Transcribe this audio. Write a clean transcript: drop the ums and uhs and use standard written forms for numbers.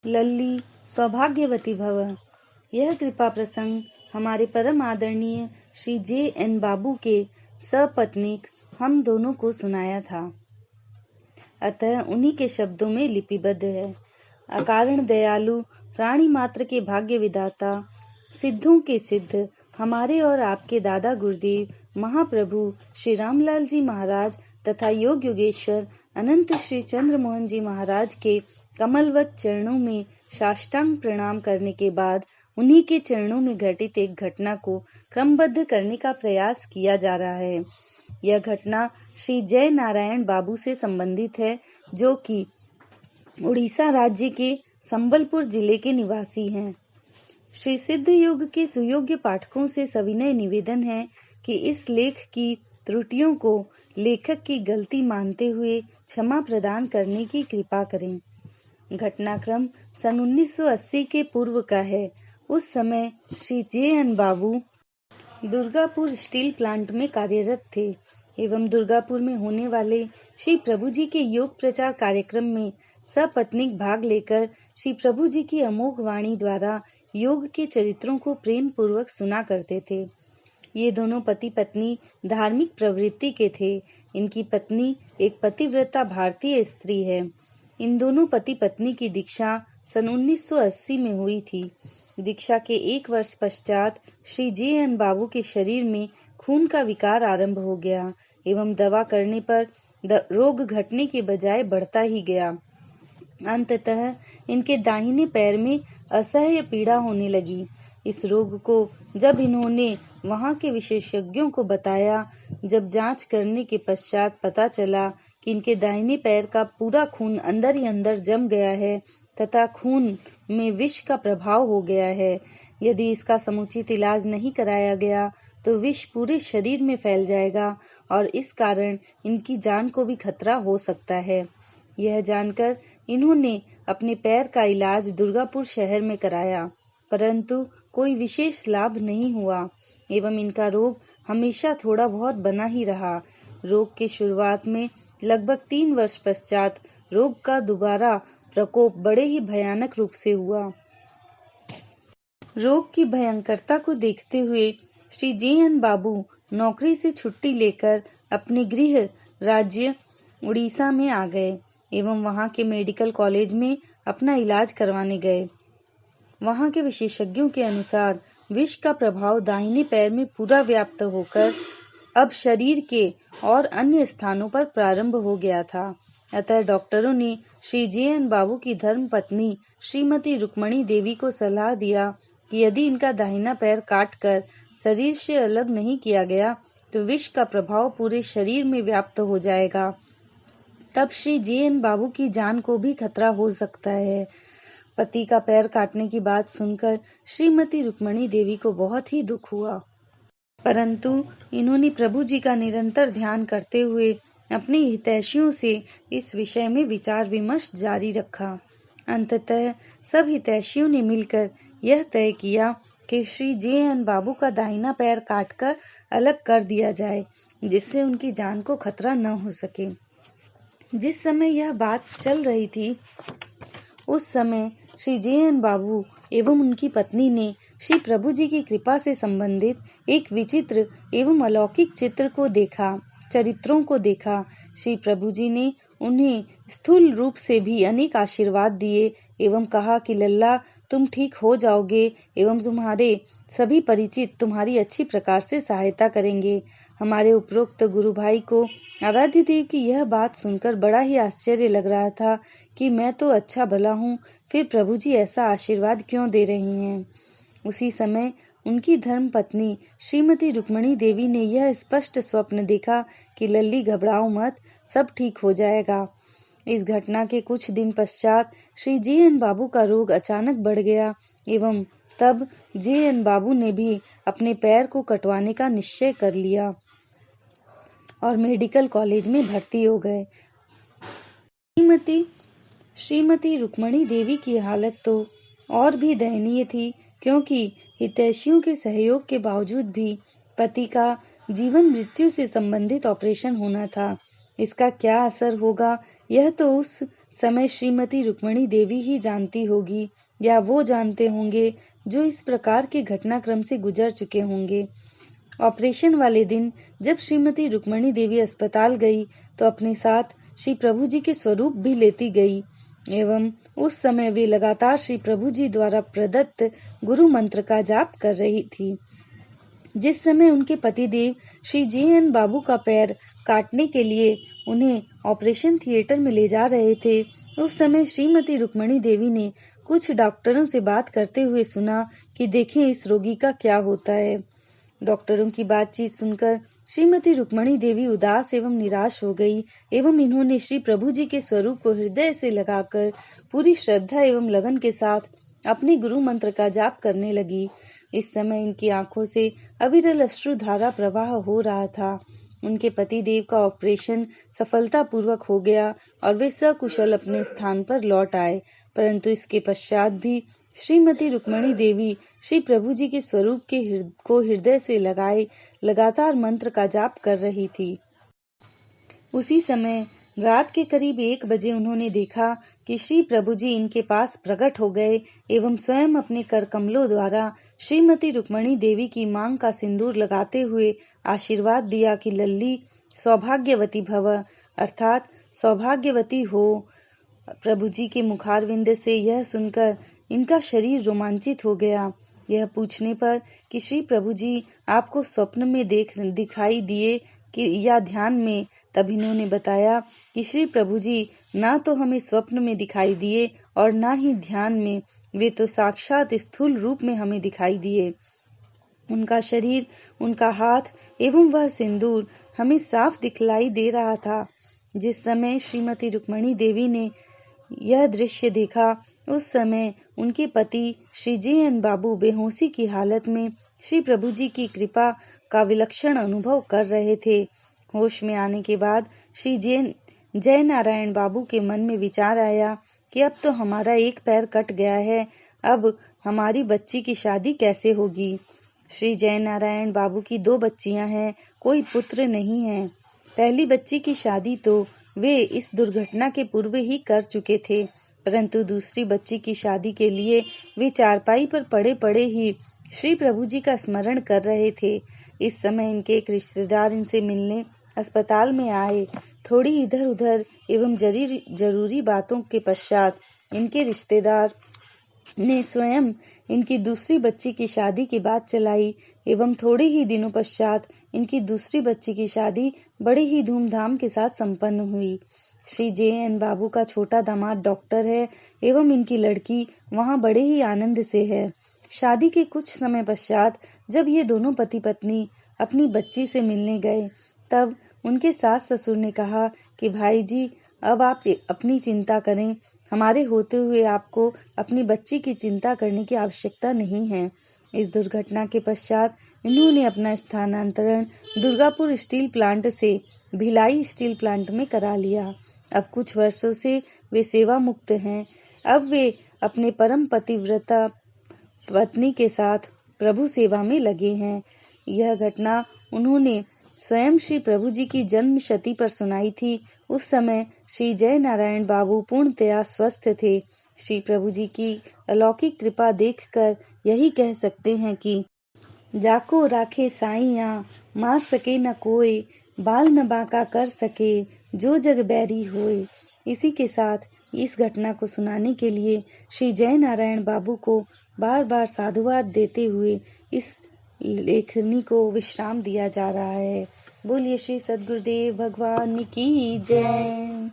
लल्ली सौभाग्यवती भव। यह कृपा प्रसंग हमारे परम आदरणीय श्री J.N. बाबू के सपत्नीक हम दोनों को सुनाया था, अतः उन्हीं के शब्दों में लिपिबद्ध है। अकारण दयालु, प्राणी मात्र के भाग्य विधाता, सिद्धों के सिद्ध, हमारे और आपके दादा गुरुदेव महाप्रभु श्री रामलाल जी महाराज तथा योग योगेश्वर अनंत श्री चंद्रमोहन जी महाराज के कमलवत चरणों में साष्टांग प्रणाम करने के बाद उन्हीं के चरणों में घटित एक घटना को क्रमबद्ध करने का प्रयास किया जा रहा है। यह घटना श्री जय नारायण बाबू से संबंधित है, जो कि उड़ीसा राज्य के संबलपुर जिले के निवासी हैं। श्री सिद्ध योग के सुयोग्य पाठकों से सविनय निवेदन है कि इस लेख की त्रुटियों को लेखक की गलती मानते हुए क्षमा प्रदान करने की कृपा करें। घटनाक्रम सन 1980 के पूर्व का है। उस समय श्री J.N. बाबू दुर्गापुर स्टील प्लांट में कार्यरत थे एवं दुर्गापुर में होने वाले श्री प्रभु जी के योग प्रचार कार्यक्रम में सपत्नीक भाग लेकर श्री प्रभु जी की अमोघ वाणी द्वारा योग के चरित्रों को प्रेम पूर्वक सुना करते थे। ये दोनों पति पत्नी धार्मिक प्रवृत्ति के थे। इनकी पत्नी एक पतिव्रता भारतीय स्त्री है। इन दोनों पति पत्नी की दीक्षा सन 1980 में हुई थी। दीक्षा के 1 वर्ष पश्चात श्री J.N. बाबू के शरीर में खून का विकार आरंभ हो गया एवं दवा करने पर रोग घटने के बजाय बढ़ता ही गया। अंततः इनके दाहिने पैर में असह्य पीड़ा होने लगी। इस रोग को जब इन्होंने वहां के विशेषज्ञों को बताया, जब जांच करने के पश्चात पता चला कि इनके दाहिने पैर का पूरा खून अंदर ही अंदर जम गया है तथा खून में विष का प्रभाव हो गया है। यदि इसका समुचित इलाज नहीं कराया गया तो विष पूरे शरीर में फैल जाएगा और इस कारण इनकी जान को भी खतरा हो सकता है। यह जानकर इन्होंने अपने पैर का इलाज दुर्गापुर शहर में कराया, परंतु कोई विशेष लाभ नहीं हुआ एवं इनका रोग हमेशा थोड़ा बहुत बना ही रहा। रोग के शुरुआत में लगभग 3 वर्ष पश्चात रोग का दोबारा प्रकोप बड़े ही भयानक रूप से हुआ। रोग की भयंकरता को देखते हुए श्री J.N. बाबू नौकरी से छुट्टी लेकर अपने गृह राज्य उड़ीसा में आ गए एवं वहां के मेडिकल कॉलेज में अपना इलाज करवाने गए। वहां के विशेषज्ञों के अनुसार विष का प्रभाव दाहिने पैर में पूरा व्याप्त होकर अब शरीर के और अन्य स्थानों पर प्रारंभ हो गया था। अतः डॉक्टरों ने श्री J.N. बाबू की धर्म पत्नी श्रीमती रुक्मणी देवी को सलाह दिया कि यदि इनका दाहिना पैर काटकर शरीर से अलग नहीं किया गया तो विष का प्रभाव पूरे शरीर में व्याप्त हो जाएगा। तब श्री J.N. बाबू की जान को भी खतरा हो सकता है। पति का पैर काटने की बात सुनकर श्रीमती रुक्मणी देवी को बहुत ही दुख हुआ, परंतु इन्होंने प्रभु जी का निरंतर ध्यान करते हुए अपने हितैषियों से इस विषय में विचार विमर्श जारी रखा। अंततः सब हितैषियों ने मिलकर यह तय किया कि श्री J.N. बाबू का दाहिना पैर काटकर अलग कर दिया जाए, जिससे उनकी जान को खतरा न हो सके। जिस समय यह बात चल रही थी, उस समय श्री J.N. बाबू एवं उनकी पत्नी ने श्री प्रभु जी की कृपा से संबंधित एक विचित्र एवं अलौकिक चरित्रों को देखा। श्री प्रभु जी ने उन्हें स्थूल रूप से भी अनेक आशीर्वाद दिए एवं कहा कि लल्ला, तुम ठीक हो जाओगे एवं तुम्हारे सभी परिचित तुम्हारी अच्छी प्रकार से सहायता करेंगे। हमारे उपरोक्त गुरु भाई को आराध्य देव की यह बात सुनकर बड़ा ही आश्चर्य लग रहा था कि मैं तो अच्छा भला हूँ, फिर प्रभु जी ऐसा आशीर्वाद क्यों दे रही हैं। उसी समय उनकी धर्म पत्नी श्रीमती रुक्मणी देवी ने यह स्पष्ट स्वप्न देखा कि लल्ली, घबराओ मत, सब ठीक हो जाएगा। इस घटना के कुछ दिन पश्चात श्री J.N. बाबू का रोग अचानक बढ़ गया एवं तब J.N. बाबू ने भी अपने पैर को कटवाने का निश्चय कर लिया और मेडिकल कॉलेज में भर्ती हो गए। श्रीमती रुक्मणी देवी की हालत तो और भी दयनीय थी, क्योंकि हितैषियों के सहयोग के बावजूद भी पति का जीवन मृत्यु से संबंधित ऑपरेशन होना था। इसका क्या असर होगा यह तो उस समय श्रीमती रुक्मणी देवी ही जानती होगी, या वो जानते होंगे जो इस प्रकार के घटनाक्रम से गुजर चुके होंगे। ऑपरेशन वाले दिन जब श्रीमती रुक्मणी देवी अस्पताल गई तो अपने साथ श्री प्रभु जी के स्वरूप भी लेती गई, एवं उस समय वे लगातार श्री प्रभु जी द्वारा प्रदत्त गुरु मंत्र का जाप कर रही थी। जिस समय उनके पतिदेव श्री जे.एन. बाबू का पैर काटने के लिए उन्हें ऑपरेशन थिएटर में ले जा रहे थे, उस समय श्रीमती रुक्मणी देवी ने कुछ डॉक्टरों से बात करते हुए सुना कि देखें इस रोगी का क्या होता है। डॉक्टरों की बातचीत सुनकर श्रीमती रुक्मणी देवी उदास एवं निराश हो गई एवं इन्होंने श्री प्रभु जी के स्वरूप को हृदय से लगाकर पूरी श्रद्धा एवं लगन के साथ अपने गुरु मंत्र का जाप करने लगी। इस समय इनकी आंखों से अविरल अश्रुधारा प्रवाह हो रहा था। उनके पति देव का ऑपरेशन सफलतापूर्वक हो गया और वे सकुशल अपने स्थान पर लौट आए, परंतु इसके पश्चात भी श्रीमती रुक्मणी देवी श्री प्रभु जी के स्वरूप को हृदय से लगाए लगातार मंत्र का जाप कर रही थी। उसी समय रात के करीब 1 बजे उन्होंने देखा कि श्री प्रभु जी इनके पास प्रकट हो गए एवं स्वयं अपने कर कमलों द्वारा श्रीमती रुक्मणी देवी की मांग का सिंदूर लगाते हुए आशीर्वाद दिया कि लल्ली सौभाग्यवती भव, अर्थात सौभाग्यवती हो। प्रभु जी के मुखारविंद से यह सुनकर इनका शरीर रोमांचित हो गया। यह पूछने पर कि श्री प्रभु जी आपको स्वप्न में दिखाई दिए कि या ध्यान में, तब इन्होंने बताया कि श्री प्रभु जी ना तो हमें स्वप्न में दिखाई दिए और ना ही ध्यान में, वे तो साक्षात स्थूल रूप में हमें दिखाई दिए। उनका शरीर, उनका हाथ एवं वह सिंदूर हमें साफ दिखलाई दे रहा था। जिस समय श्रीमती रुक्मणी देवी ने यह दृश्य देखा, उस समय उनके पति श्री जे.एन. बाबू बेहोशी की हालत में श्री प्रभु जी की कृपा का विलक्षण अनुभव कर रहे थे। होश में आने के बाद श्री जय नारायण बाबू के मन में विचार आया कि अब तो हमारा एक पैर कट गया है, अब हमारी बच्ची की शादी कैसे होगी। श्री जय नारायण बाबू की 2 बच्चियां हैं, कोई पुत्र नहीं है। पहली बच्ची की शादी तो वे इस दुर्घटना के पूर्व ही कर चुके थे, परंतु दूसरी बच्ची की शादी के लिए वे चारपाई पर पड़े पड़े ही श्री प्रभु जी का स्मरण कर रहे थे। इस समय इनके एक रिश्तेदार इनसे मिलने अस्पताल में आए। थोड़ी इधर उधर एवं जरूरी बातों के पश्चात इनके रिश्तेदार ने स्वयं इनकी दूसरी बच्ची की शादी की बात चलाई एवं थोड़े ही दिनों पश्चात इनकी दूसरी बच्ची की शादी बड़े ही धूमधाम के साथ संपन्न हुई। श्री जे.एन. बाबू का छोटा दामाद डॉक्टर है एवं इनकी लड़की वहां बड़े ही आनंद से है। शादी के कुछ समय पश्चात जब ये दोनों पति पत्नी अपनी बच्ची से मिलने गए, तब उनके सास ससुर ने कहा कि भाई जी, अब आप अपनी चिंता करें, हमारे होते हुए आपको अपनी बच्ची की चिंता करने की आवश्यकता नहीं है। इस दुर्घटना के पश्चात इन्होंने अपना स्थानांतरण दुर्गापुर स्टील प्लांट से भिलाई स्टील प्लांट में करा लिया। अब कुछ वर्षों से वे सेवा मुक्त हैं। अब वे अपने परम पतिव्रता पत्नी के साथ प्रभु सेवा में लगे हैं। यह घटना उन्होंने स्वयं श्री प्रभु जी की जन्म शती पर सुनाई थी। उस समय श्री जय नारायण बाबू पूर्णतया स्वस्थ थे। श्री प्रभु जी की अलौकिक कृपा देखकर यही कह सकते हैं कि जाको राखे साइया, मार सके न कोई, बाल न बांका कर सके, जो जग बैरी होए। इसी के साथ इस घटना को सुनाने के लिए श्री जय नारायण बाबू को बार बार साधुवाद देते हुए इस लेखनी को विश्राम दिया जा रहा है। बोलिए श्री सद्गुरुदेव भगवान की जय।